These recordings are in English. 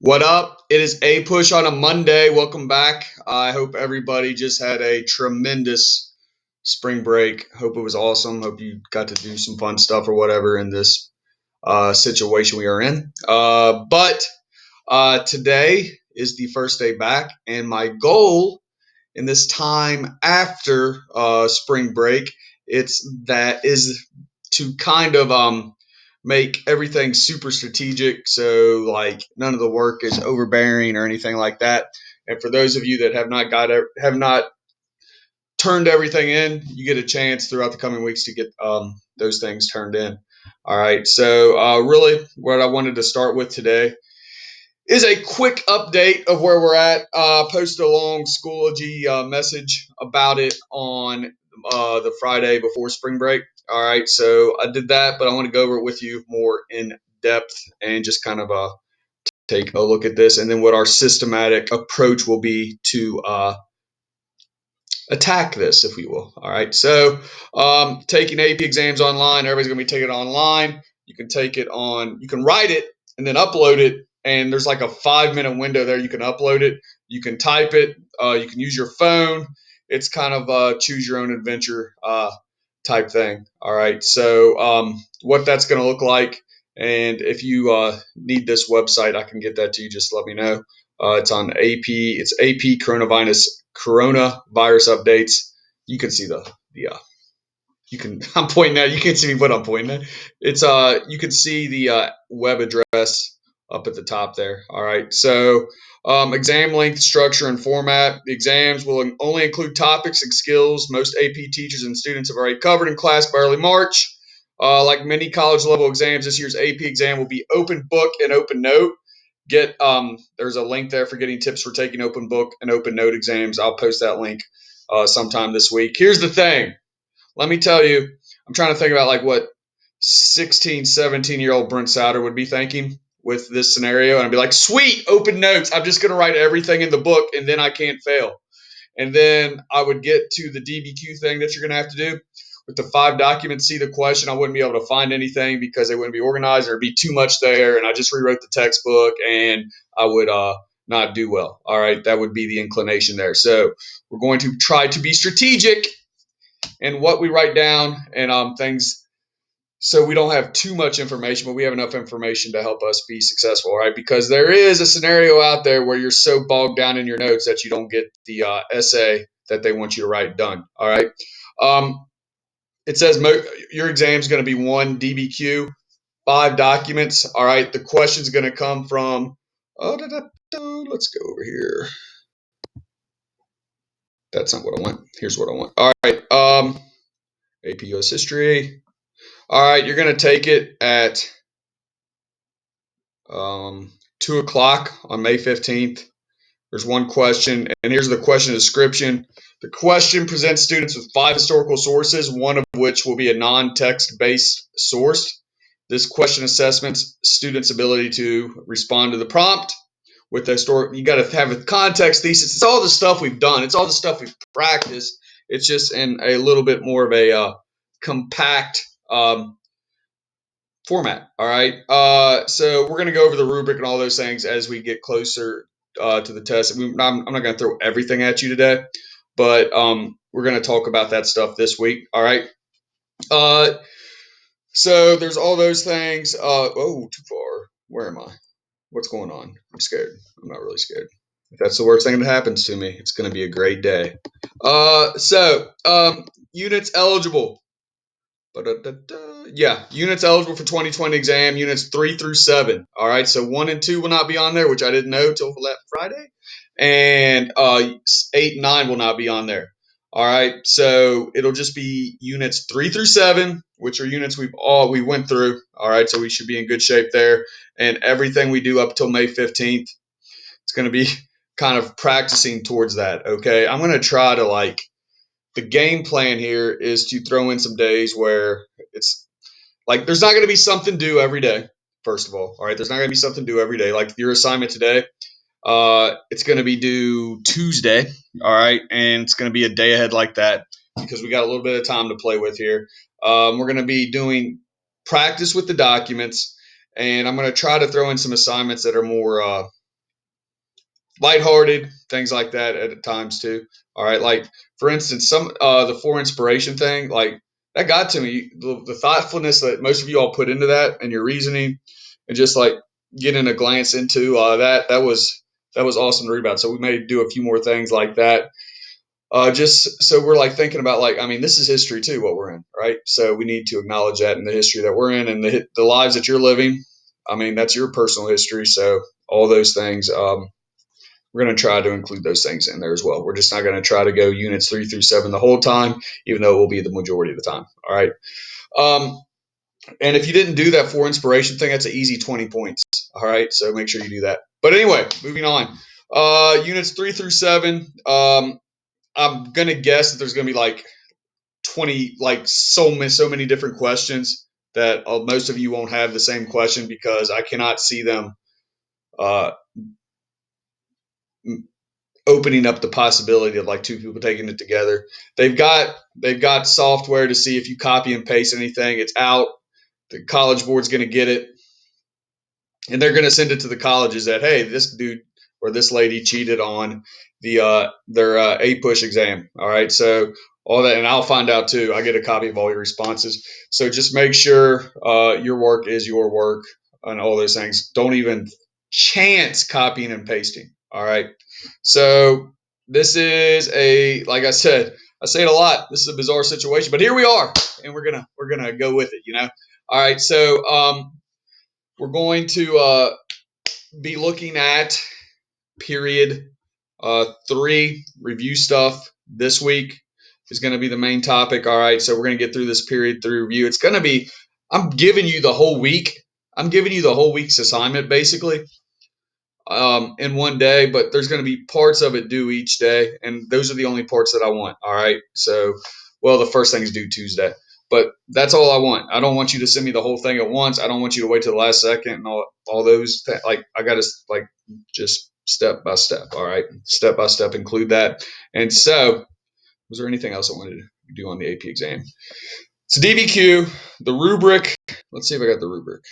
What up? It is APUSH on a Monday. Welcome back. I hope everybody just had a tremendous spring break. Hope it was awesome. Hope you got to do some fun stuff or whatever in this situation we are in. But today is the first day back, and my goal in this time after spring break is to kind of make everything super strategic, so like none of the work is overbearing or anything like that. And for those of you that have not turned everything in, you get a chance throughout the coming weeks to get those things turned in. All right, so really what I wanted to start with today is a quick update of where we're at. Posted a long Schoology message about it on the Friday before spring break. All right, so I did that, but I want to go over it with you more in depth and just kind of take a look at this, and then what our systematic approach will be to attack this, if we will. All right, so taking AP exams online, everybody's going to be taking it online. You can take it on, you can write it and then upload it, and there's like a 5-minute window there. You can upload it, you can type it, you can use your phone. It's kind of a choose your own adventure type thing. All right, so what that's going to look like, and if you need this website, I can get that to you. Just let me know. It's on AP. It's AP coronavirus updates. You can see the you can I'm pointing at, you can't see me, but I'm pointing at. It's you can see the web address up at the top there. All right. So exam length, structure, and format. The exams will only include topics and skills most AP teachers and students have already covered in class by early March. Like many college level exams, this year's AP exam will be open book and open note. There's a link there for getting tips for taking open book and open note exams. I'll post that link sometime this week. Here's the thing. Let me tell you, I'm trying to think about like what 16, 17-year-old Brent Souter would be thinking with this scenario. And I'd be like, sweet, open notes. I'm just going to write everything in the book and then I can't fail. And then I would get to the DBQ thing that you're going to have to do. With the 5 documents, see the question, I wouldn't be able to find anything because they wouldn't be organized. There'd be too much there. And I just rewrote the textbook and I would not do well. All right. That would be the inclination there. So we're going to try to be strategic in what we write down and things, so we don't have too much information, but we have enough information to help us be successful, right? Because there is a scenario out there where you're so bogged down in your notes that you don't get the essay that they want you to write done. All right. It says your exam is going to be 1 DBQ, 5 documents. All right. The question is going to come from, let's go over here. That's not what I want. Here's what I want. All right. AP US History. All right. You're going to take it at 2 o'clock on May 15th. There's one question, and here's the question description. The question presents students with 5 historical sources, one of which will be a non-text based source. This question assessments students' ability to respond to the prompt with the historic. You got to have a context thesis. It's all the stuff we've done. It's all the stuff we've practiced. It's just in a little bit more of a compact format. All right. So we're going to go over the rubric and all those things as we get closer to the test. I'm not going to throw everything at you today, but we're going to talk about that stuff this week. All right. So there's all those things. Too far. Where am I? What's going on? I'm scared. I'm not really scared. If that's the worst thing that happens to me, it's going to be a great day. Units eligible. Yeah, units eligible for 2020 exam, units 3 through 7. All right, so 1 and 2 will not be on there, which I didn't know till Friday. And 8 and 9 will not be on there. All right, so it'll just be units 3 through 7, which are units we went through. All right, so we should be in good shape there. And everything we do up till May 15th, it's going to be kind of practicing towards that. Okay, I'm going to try to the game plan here is to throw in some days where it's like there's not going to be something due every day. First of all right, there's not going to be something due every day. Like your assignment today, it's going to be due Tuesday. All right, and it's going to be a day ahead like that because we got a little bit of time to play with here. We're going to be doing practice with the documents, and I'm going to try to throw in some assignments that are more lighthearted, things like that at times too. All right, like for instance, some the for inspiration thing, like that got to me. The thoughtfulness that most of you all put into that and your reasoning, and just like getting a glance into that was awesome to read about. So we may do a few more things like that. Just so we're like thinking about like, I mean, this is history too, what we're in, right? So we need to acknowledge that in the history that we're in and the lives that you're living. I mean, that's your personal history. So all those things, we're going to try to include those things in there as well. We're just not going to try to go units 3 through 7 the whole time, even though it will be the majority of the time. All right. Um, and if you didn't do that for inspiration thing, that's an easy 20 points. All right. So make sure you do that. But anyway, moving on. Units 3 through 7. I'm going to guess that there's going to be like 20, like so many different questions that most of you won't have the same question because I cannot see them uh, opening up the possibility of like two people taking it together. They've got software to see if you copy and paste anything. It's out. The College Board's going to get it, and they're going to send it to the colleges that hey, this dude or this lady cheated on their APUSH exam. All right, so all that, and I'll find out too. I get a copy of all your responses. So just make sure your work is your work and all those things. Don't even chance copying and pasting. All right. So this is like I said, I say it a lot. This is a bizarre situation, but here we are, and we're gonna go with it. All right. So we're going to be looking at period 3 review stuff this week is going to be the main topic. All right, so we're going to get through this period 3 review. It's going to be, I'm giving you the whole week. I'm giving you the whole week's assignment basically in one day, but there's going to be parts of it due each day, and those are the only parts that I want. All right, so well, the first thing is due Tuesday, but that's all I want. I don't want you to send me the whole thing at once. I don't want you to wait till the last second and all those. Like I got to like just step by step. All right, step by step, include that. And so, was there anything else I wanted to do on the AP exam? It's DBQ, the rubric. Let's see if I got the rubric.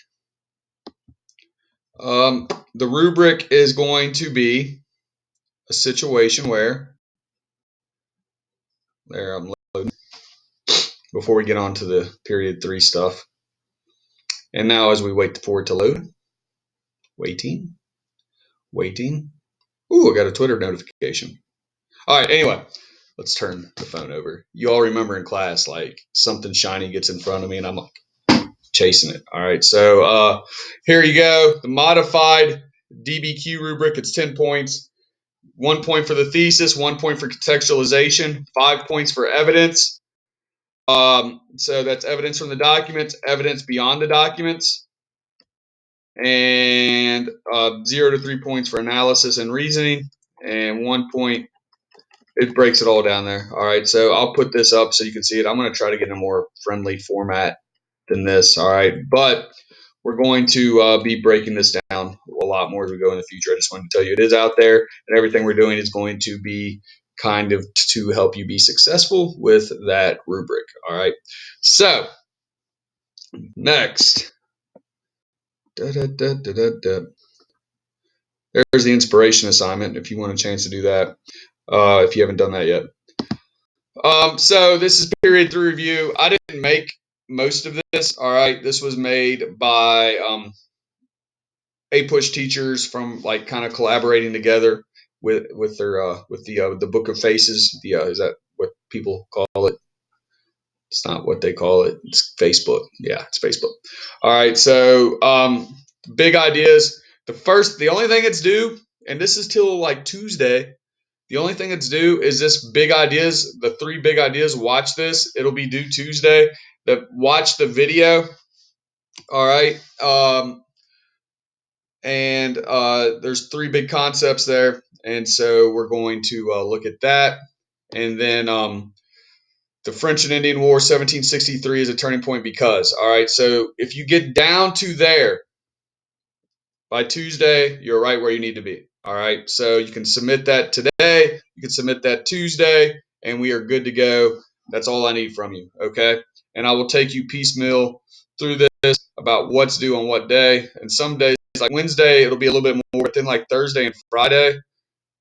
The rubric is going to be a situation where there I'm loading before we get on to the period 3 stuff. And now as we wait for it to load, waiting. Ooh, I got a Twitter notification. All right, anyway, let's turn the phone over. You all remember in class, like something shiny gets in front of me and I'm like chasing it. All right, so here you go. The modified DBQ rubric, it's 10 points. 1 point for the thesis, 1 point for contextualization, 5 points for evidence. So that's evidence from the documents, evidence beyond the documents, and 0 to 3 points for analysis and reasoning, and 1 point. It breaks it all down there. All right, so I'll put this up so you can see it. I'm going to try to get in a more friendly format than this. All right, but we're going to be breaking this down a lot more as we go in the future. I just wanted to tell you it is out there, and everything we're doing is going to be kind of to help you be successful with that rubric. All right, so next. There's the inspiration assignment if you want a chance to do that, if you haven't done that yet. So this is period 3 review. I didn't make most of this. All right, this was made by APUSH teachers from like kind of collaborating together with their with the Book of Faces. Is that what people call it? It's not what they call it. It's Facebook. Yeah, it's Facebook. All right. So big ideas. The only thing that's due, and this is till like Tuesday. The only thing that's due is this big ideas. The 3 big ideas. Watch this. It'll be due Tuesday. Watch the video. All right. And there's 3 big concepts there, and so we're going to look at that, and then the French and Indian War, 1763 is a turning point because, all right, so if you get down to there by Tuesday, you're right where you need to be. All right, so you can submit that today, you can submit that Tuesday, and we are good to go. That's all I need from you, okay? And I will take you piecemeal through this about what's due on what day. And some days, like Wednesday, it'll be a little bit more, but then like Thursday and Friday,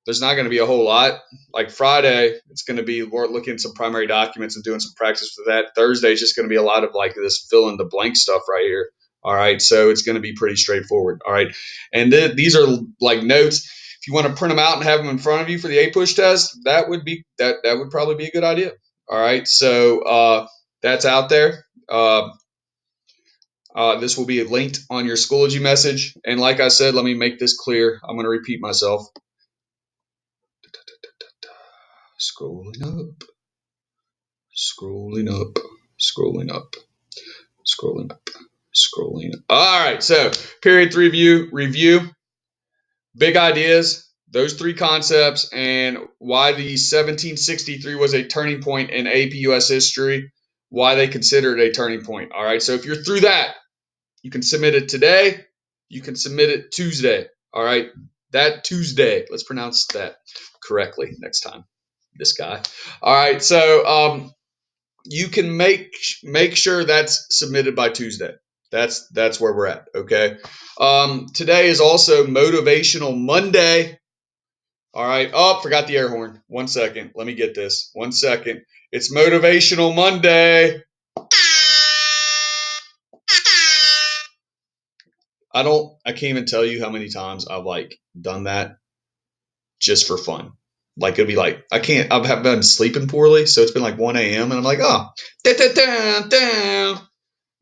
there's not going to be a whole lot. Like Friday, it's going to be looking at some primary documents and doing some practice with that. Thursday is just going to be a lot of like this fill in the blank stuff right here. All right, so it's going to be pretty straightforward. All right, and these are like notes. If you want to print them out and have them in front of you for the APUSH test, that would probably be a good idea. All right, so that's out there. This will be linked on your Schoology message. And like I said, let me make this clear. I'm going to repeat myself. Scrolling up, scrolling up, scrolling up, scrolling up, scrolling up. All right, so period 3 review, big ideas, those 3 concepts, and why the 1763 was a turning point in AP US history, why they consider it a turning point. All right, so if you're through that, you can submit it today. You can submit it Tuesday. All right, that Tuesday. Let's pronounce that correctly next time. This guy. All right, so you can make sure that's submitted by Tuesday. That's where we're at. Okay. Today is also Motivational Monday. All right. Oh, forgot the air horn. 1 second. Let me get this. 1 second. It's Motivational Monday. I can't even tell you how many times I've like done that just for fun. Like it'll be like I've been sleeping poorly, so it's been like 1 a.m. and I'm like, oh, da, da, da, da.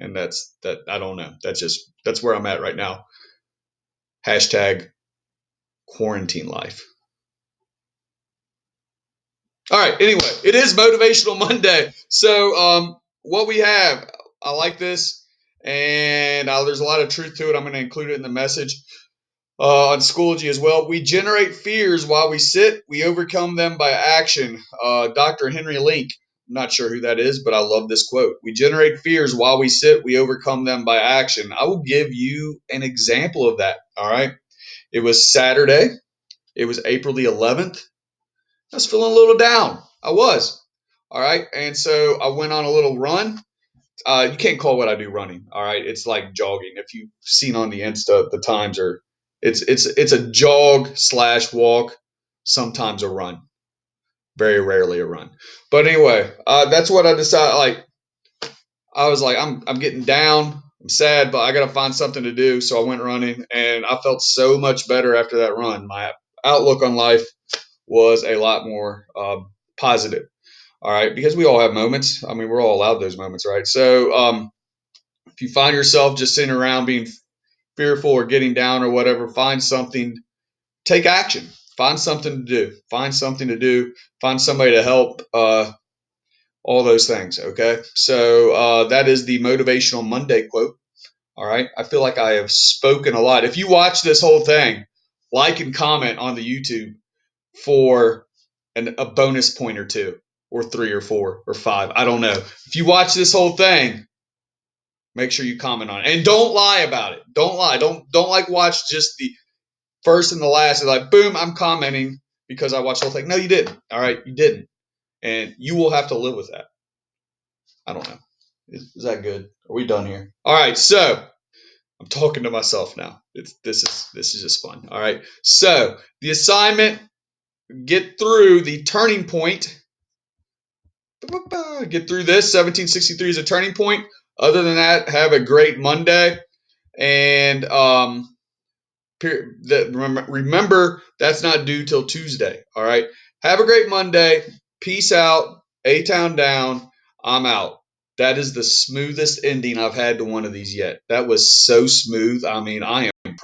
And that's that. I don't know. That's where I'm at right now. Hashtag quarantine life. All right. Anyway, it is Motivational Monday. So what we have, I like this, and there's a lot of truth to it. I'm going to include it in the message. On Schoology as well. We generate fears while we sit. We overcome them by action. Dr. Henry Link. I'm not sure who that is, but I love this quote. We generate fears while we sit. We overcome them by action. I will give you an example of that. All right. It was Saturday. It was April the 11th. I was feeling a little down. I was. All right. And so I went on a little run. You can't call what I do running. All right, it's like jogging. If you've seen on the Insta, the times are it's a jog / walk, sometimes a run, very rarely a run. But anyway, that's what I decided. Like I was like, I'm getting down. I'm sad, but I got to find something to do. So I went running, and I felt so much better after that run. My outlook on life was a lot more positive. All right, because we all have moments. I mean, we're all allowed those moments, right? So if you find yourself just sitting around being fearful or getting down or whatever, find something, take action, find something to do, find something to do, find somebody to help, all those things. Okay. So that is the Motivational Monday quote. All right. I feel like I have spoken a lot. If you watch this whole thing, like and comment on the YouTube for a bonus point or 2 or 3 or 4 or 5. I don't know. If you watch this whole thing, make sure you comment on it, and don't lie about it. Don't lie. Don't like watch just the first and the last. It's like boom, I'm commenting because I watched the whole thing. No, you didn't. All right, you didn't, and you will have to live with that. I don't know. Is that good? Are we done here? All right. So I'm talking to myself now. This is just fun. All right. So the assignment: get through the turning point. Get through this. 1763 is a turning point. Other than that, have a great Monday. And remember, that's not due till Tuesday. All right. Have a great Monday. Peace out. A-Town down. I'm out. That is the smoothest ending I've had to one of these yet. That was so smooth. I mean, I am